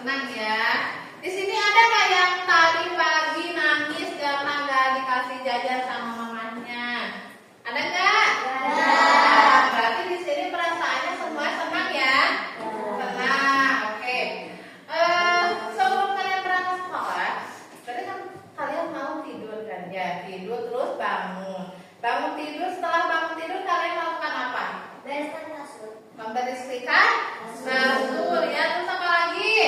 tenang ya. Di sini ada nggak yang tadi pagi nangis karena nggak dikasih jajan sama mamanya? Ada nggak? Ada. Berarti di sini perasaannya semua senang ya? Senang. Oke. Sebelum kalian berangkat sekolah, berarti kan kalian mau tidur kan ya? Tidur terus bangun. Bangun tidur. Setelah bangun tidur kalian melakukan apa? Bereskan kasur. Membersihkan kasur ya. Terus apa lagi?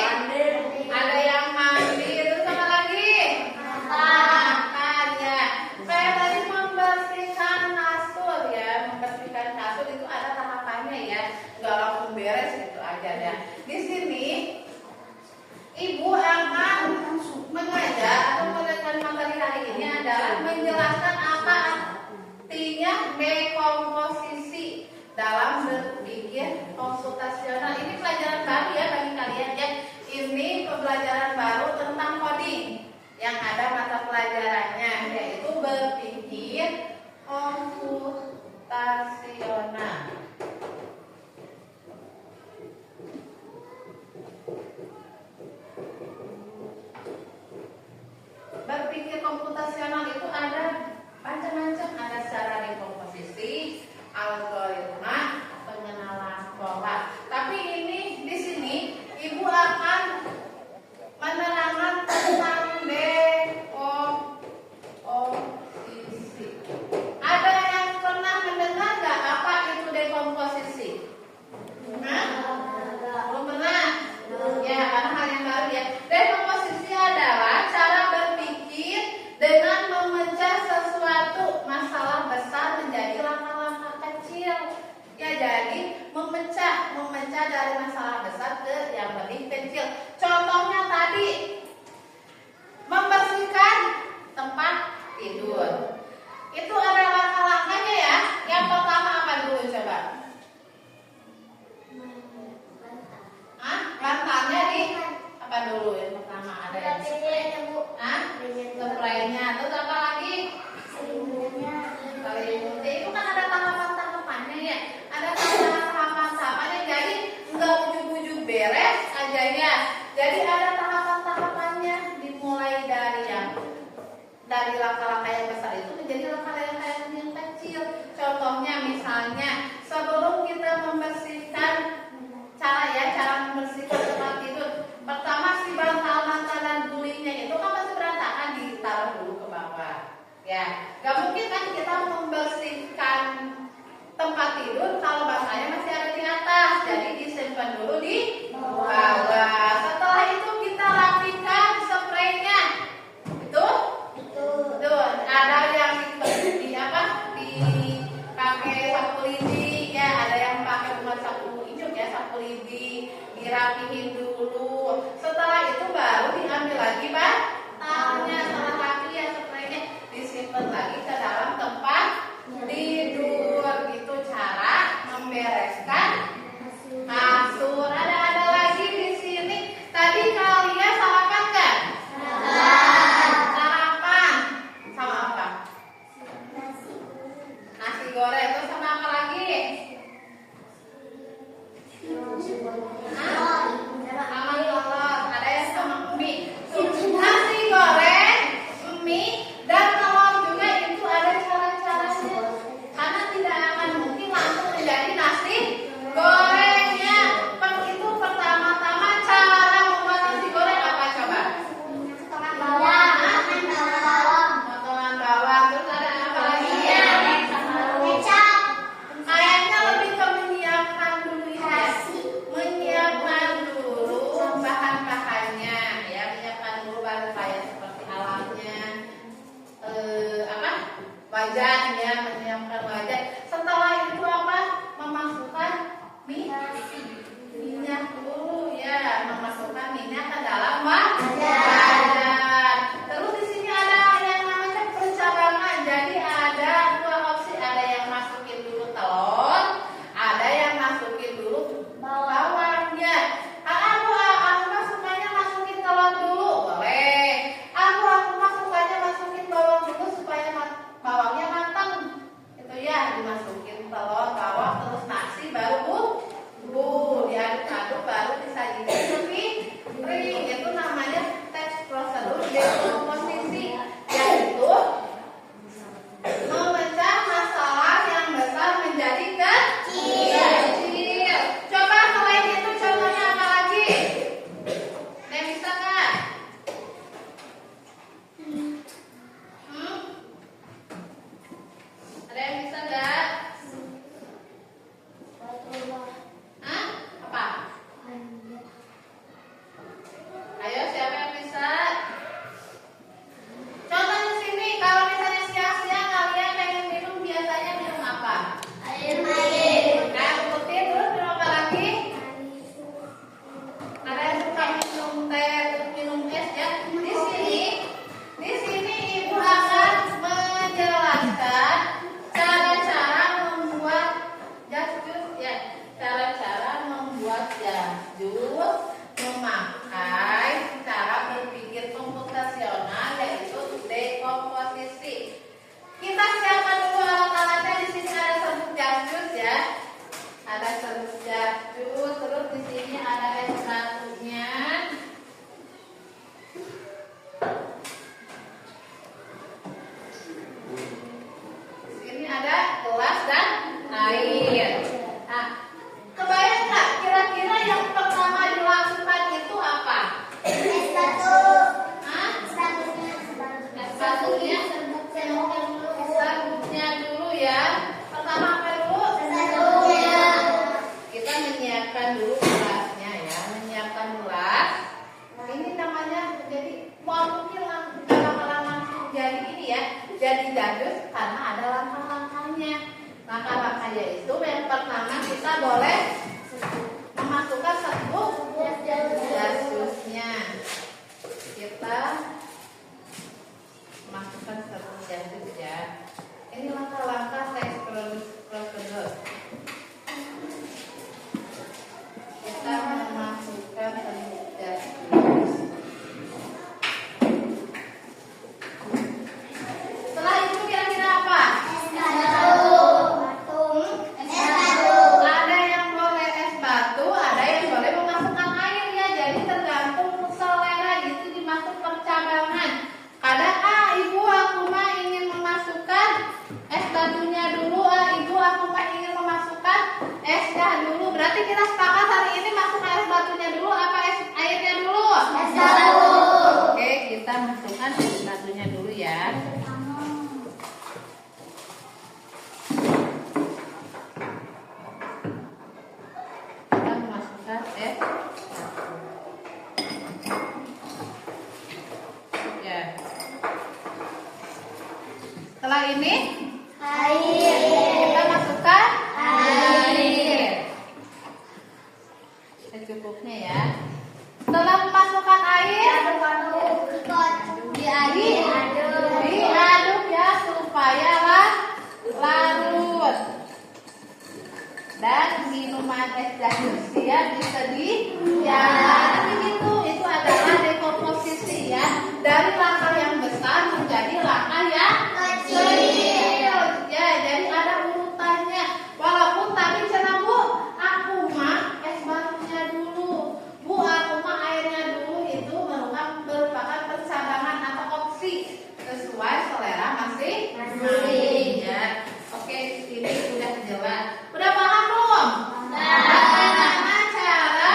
Ada yang mandi. Terus apa lagi? Makan ya. Kayak tadi membersihkan kasur ya. Membersihkan kasur itu ada tahapannya ya. Nggak langsung beres gitu aja ya. Di sini Ibu akan mengajar atau mengajarkan materi hari ini adalah menjelaskan apa artinya dekomposisi dalam berpikir konsultasional. Ini pelajaran baru ya bagi kalian ya. Ini pembelajaran baru tentang coding yang ada mata pelajarannya, yaitu berpikir konsultasional. Berpikir komputasional itu ada macam-macam, ada secara dekomposisi, algoritma, pengenalan pola. Tapi ini di sini Ibu akan menerangkan tentang dekomposisi. Ada yang pernah mendengar nggak apa itu dekomposisi? Belum pernah? Ya, karena hal yang baru ya. Dekomposisi adalah cara berpikir dengan memecah sesuatu masalah besar menjadi langkah-langkah kecil. Ya, jadi memecah dari masalah besar ke yang lebih kecil. Contohnya tadi membersihkan tempat tidur. Itu ada langkah-langkahnya ya. Yang pertama apa dulu coba? Bantalnya di apa dulu yang pertama ada yang spraynya. Terus apa lagi? Selimutnya. Itu kan ada tahapan-tahapannya ya. Ada tahapan-tahapannya. Jadi nggak ujuk-ujuk beres aja ya. Jadi ada tahapan-tahapannya. Dimulai dari langkah-langkah yang besar itu menjadi langkah-langkah yang kecil. Contohnya misalnya sebelum kita membersihkan cara membersihkan tempat tidur. Pertama si bantal dan gulingnya itu kan masih berantakan, ditaruh dulu ke bawah. Ya, gak mungkin kan kita membersihkan tempat tidur kalau bantalnya masih ada di atas. Jadi disimpan dulu di bawah. Setelah itu kita rapikan spraynya. Itu ada yang dipakai sapu lidi ya, ada yang pakai bukan sapu ijuk ya, sapu lidi, dirapihin dulu. Setelah itu baru diambil lagi bantalnya, setelah rapi ya spraynya disimpan lagi ke dalam tempat tidur. Itu cara membereskan kasur. Ada lagi di sini. Tadi kalian sarapan nggak? Sarapan sama apa? Nasi goreng. Terus sama apa lagi? Sama telur. Ada yang sama mie. Nasi goreng, mie, dan telur juga itu ada cara-caranya. Karena tidak akan mungkin langsung menjadi nasi gorengnya. Itu pertama-tama cara membuat nasi goreng apa coba? Potongan bawang. Terus ada apa lagi? Kayaknya lebih ke menyiapkan dulu ya. Menyiapkan dulu bahan-bahannya ya, menyiapkan dulu bahan-bahan seperti alatnya, wajahnya, menyiapkan wajah. Setelah itu apa? Memasukkan minyak dulu ya, memasukkan minyak ke dalam wajan. Terus di sini ada yang namanya pencabangan. Jadi ada dua opsi, ada yang masukin dulu telur, ada yang masukin dulu bawangnya. Aku sukanya masukin telur dulu, boleh. Aku sukanya masukin bawang dulu supaya bawangnya matang. boleh memasukkan serbuk jasusnya. Kita masukkan serbuk jasus ya. Ini langkah-langkah tes prosedur. Kita memasukkan serbuk jasus. Setelah itu kira-kira apa? Ada yang boleh es batu, ada yang boleh memasukkan air ya. Jadi tergantung selera, itu dimaksud percabangan. Kadang ibu aku mah ingin memasukkan es batunya dulu, ibu aku mah ingin memasukkan esnya dulu. Berarti kita sepakat hari ini masukkan es batunya dulu apa es airnya dulu? Es batu. Oke, kita masukkan es batunya dulu ya. Kita masukkan es batu. Ya. Setelah ini kita masukkan air. Secukupnya ya. Setelah memasukkan air, diaduk ya supaya larut. Dan minuman es jasus siap disediakan. Itu adalah dekomposisi ya, dari langkah yang besar menjadi langkah yang kecil. Ya, jadi ada urutannya. Walaupun tadi cenah Bu, aku mah es batunya dulu, Bu aku mah airnya dulu, itu merupakan percabangan atau opsi sesuai selera masing-masing ya. Oke, ini sudah jelas. Udah paham belum? Bagaimana cara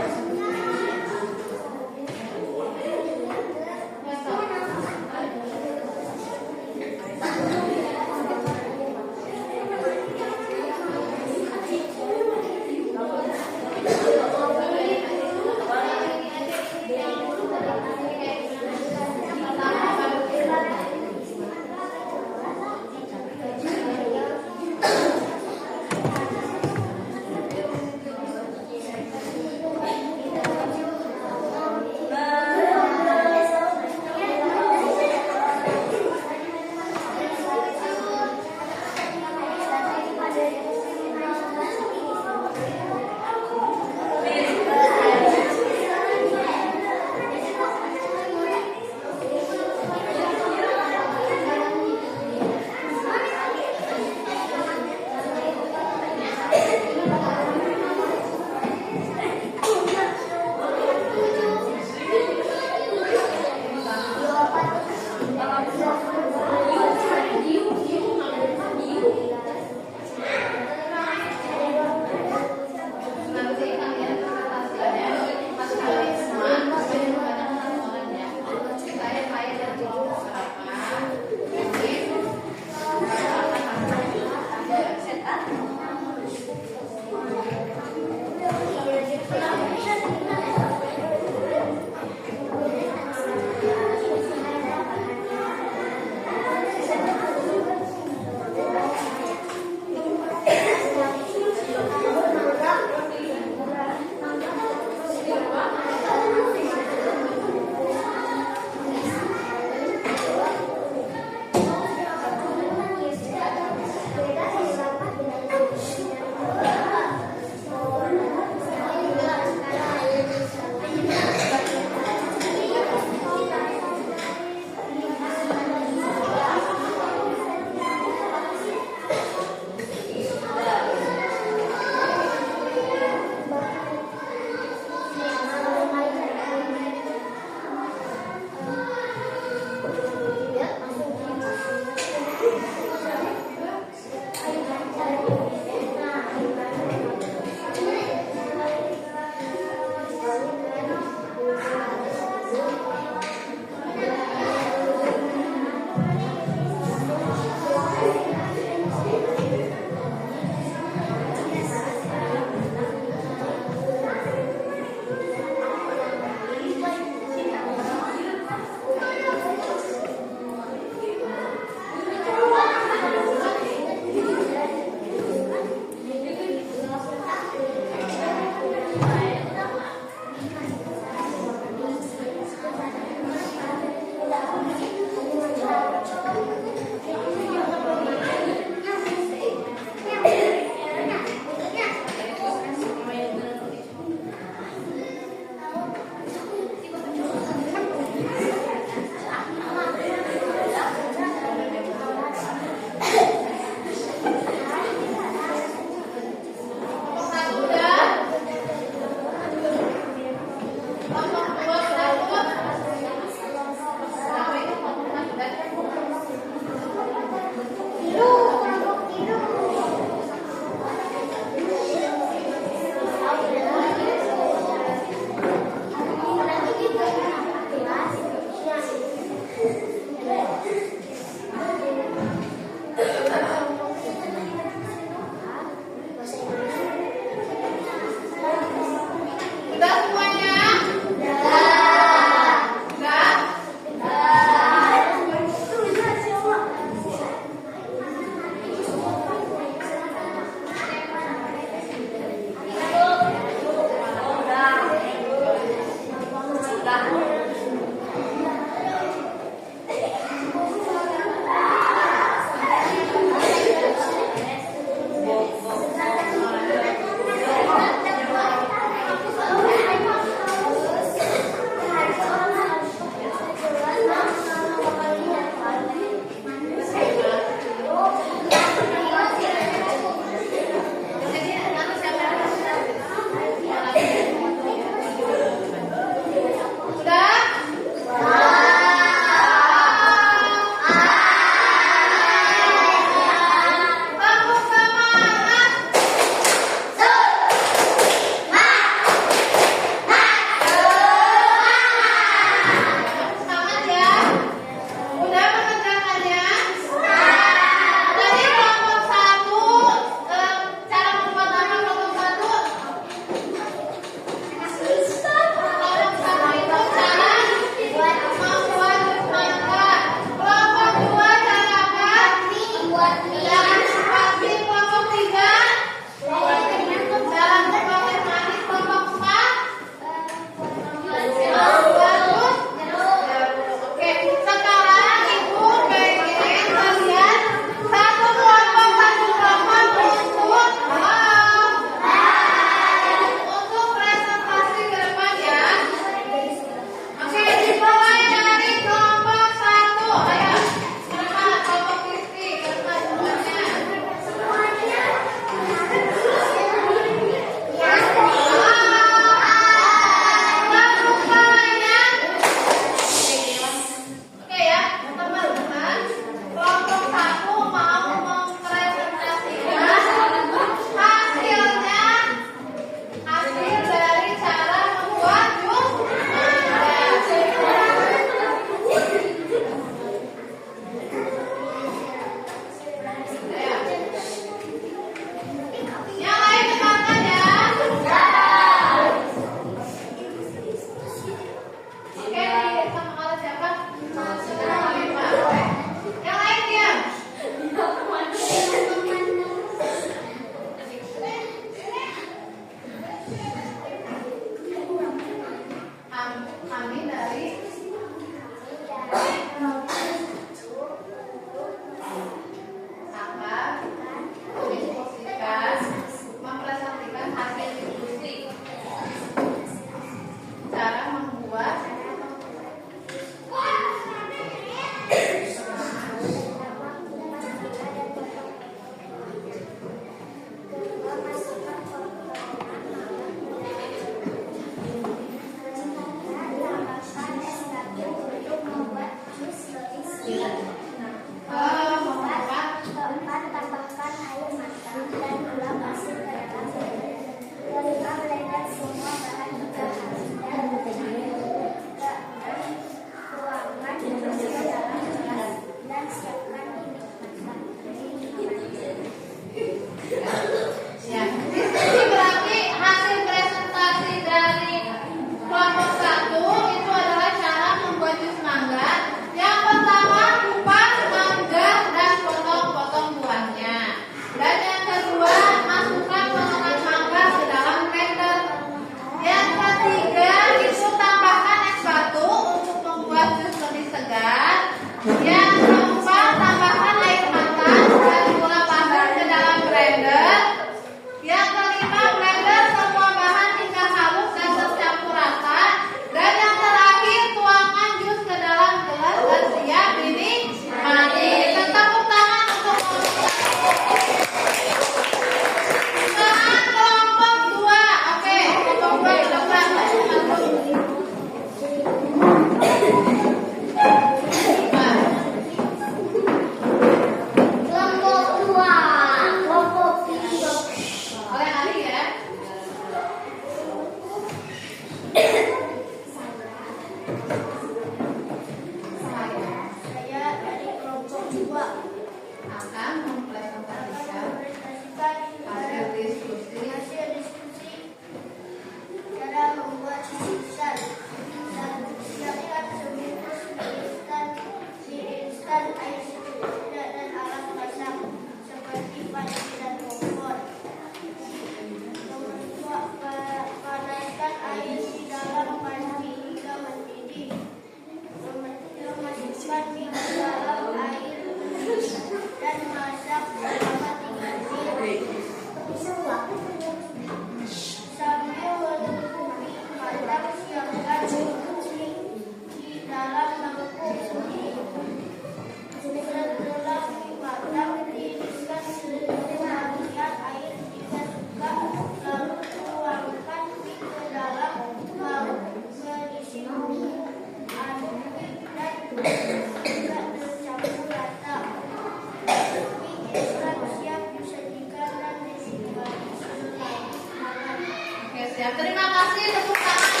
Siap, terima kasih, tepuk tangan.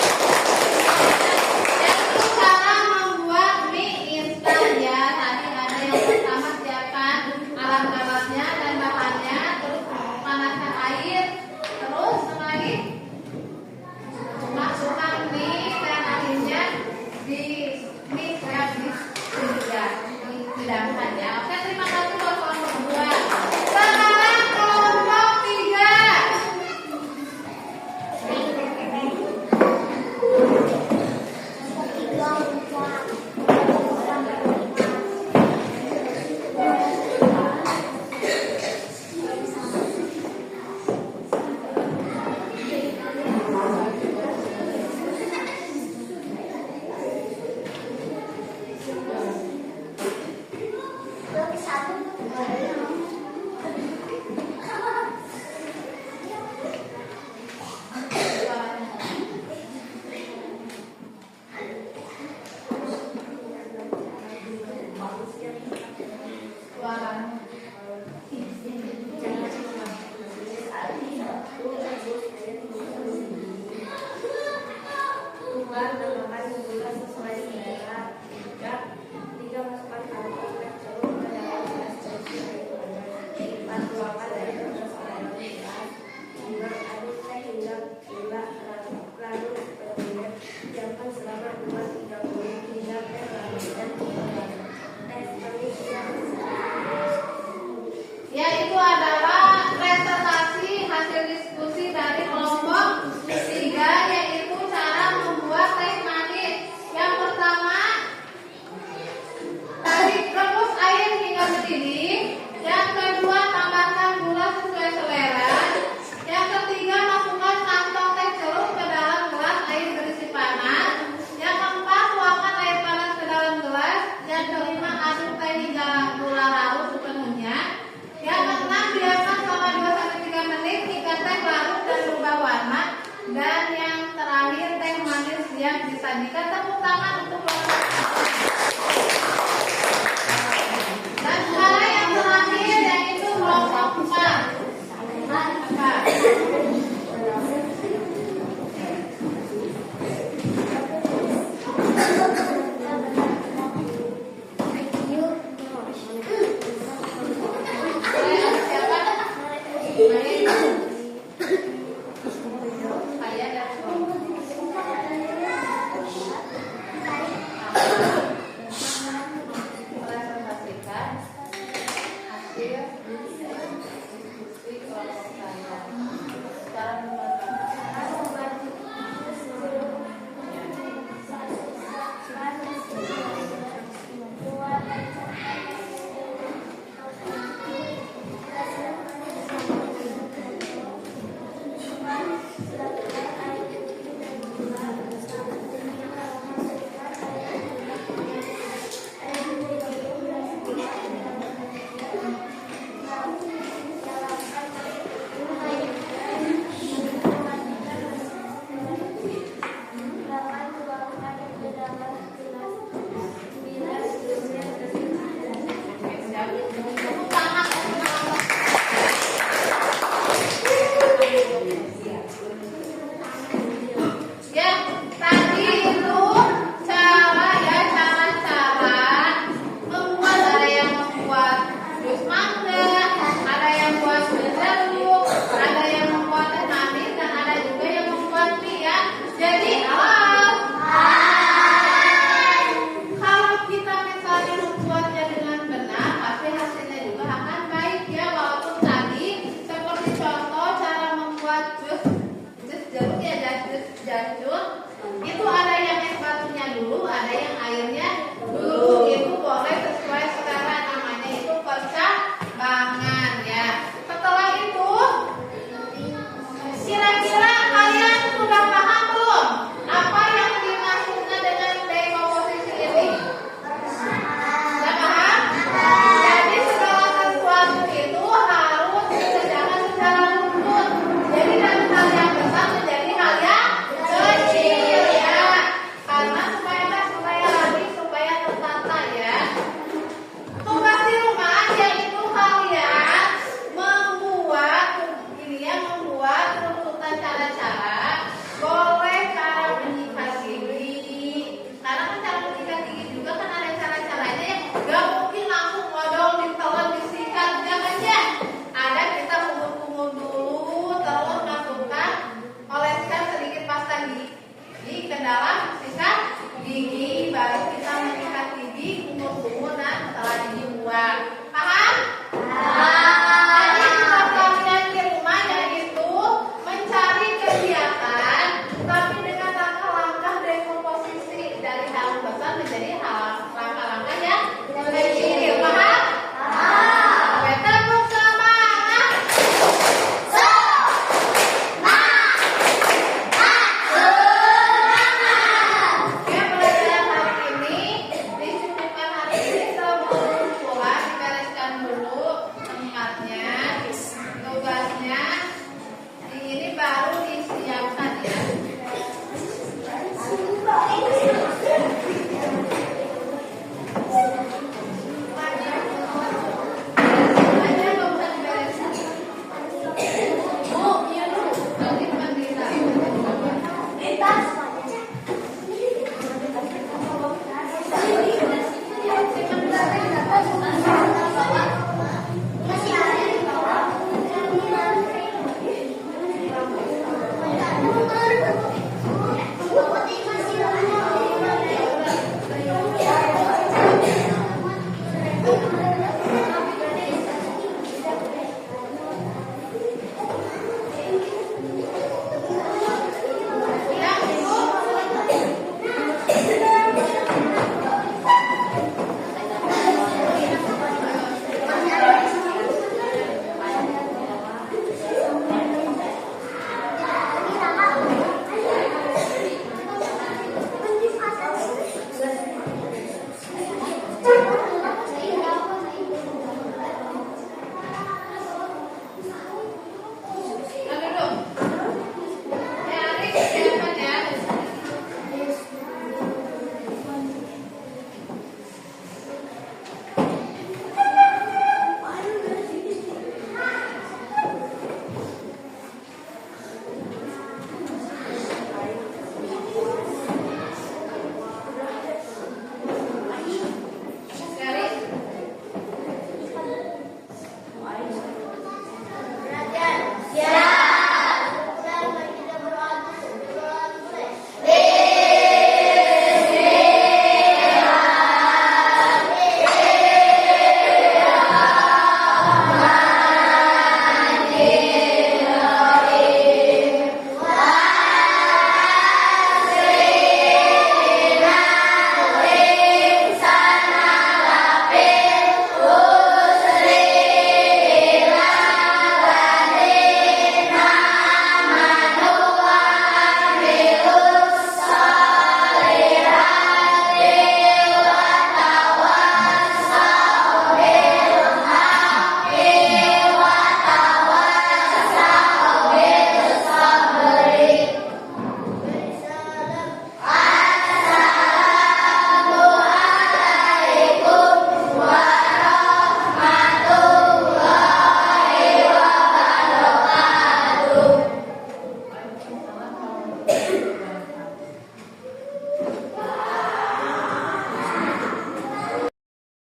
Yang itu cara membuat mie instan ya. Tadi ada yang pertama siapkan alat-alatnya dan bahannya, terus panaskan air, terus lagi masukkan mie dan akhirnya di mix ya, didamkan ya. Oke, terima kasih buat kelompok 2. Sekarang kelompok 3. Yaitu adalah presentasi hasil diskusi dari kelompok 3, yaitu cara membuat teh manis. Yang pertama, tadi rebus air hingga mendidih. Yang kedua, tambahkan gula sesuai selera. Yang ketiga, masukkan kantong teh celup ke dalam gelas air berisi panas. Yang keempat, tuangkan air panas ke dalam gelas. Yang kelima, aduk teh hingga gula larut sepenuhnya. Yang keenam, biarkan selama 2-3 menit hingga teh larut dan berubah warna. Dan yang terakhir, teh manis yang disajikan. Tepuk tangan untuk dan sekarang yang terakhir yaitu kelompok 4. Itu ada yang